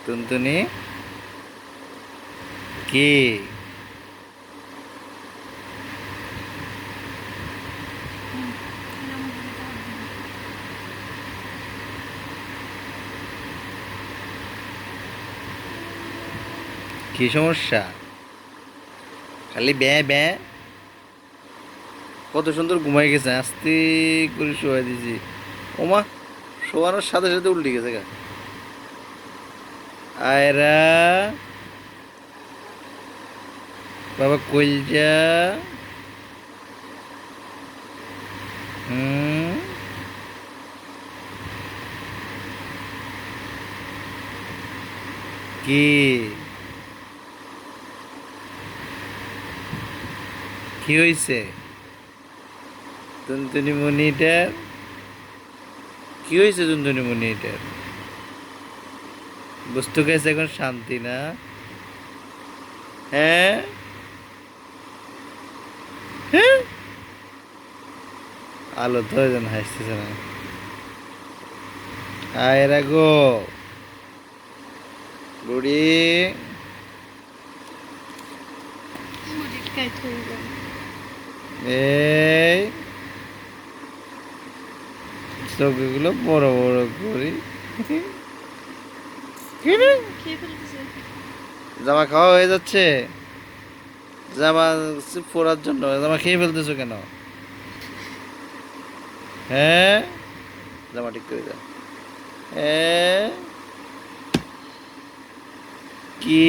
টুনটুনি কি? কি সমস্যা? খালি ব্যা ব্যা। কত সুন্দর ঘুমাই গেছে, আস্তে করে শোয়া দিছি। ওমা, শোয়ানোর সাথে সাথে উল্টে গেছে গা। আয়রা বাবা কইলজা। হুম, কি কি হইছে টুনটুনি মনিটার? কি হয়েছে টুনটুনি মনিটার? বস্তু খাইছে এখন শান্তি না? হ্যাঁ হ্যাঁ, আলো তো যেন হাসতেছে না। আয়রা গো বুড়ি। এই চোখগুলো বড় বড় করি। জামা খাওয়া হয়ে যাচ্ছে? জামা পরার জন্য জামা খেয়ে ফেলতেছো কেন? হ্যাঁ, জামা ঠিক করে দাও। হ্যাঁ, কি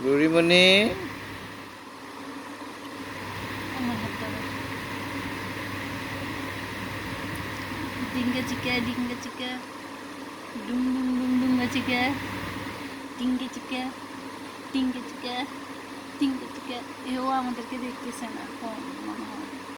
বুড়িমণি? Dinga chika, dum dum dum dunga chika, dinga chika, এও আমাদেরকে দেখতেছে না, কম মনে হয়।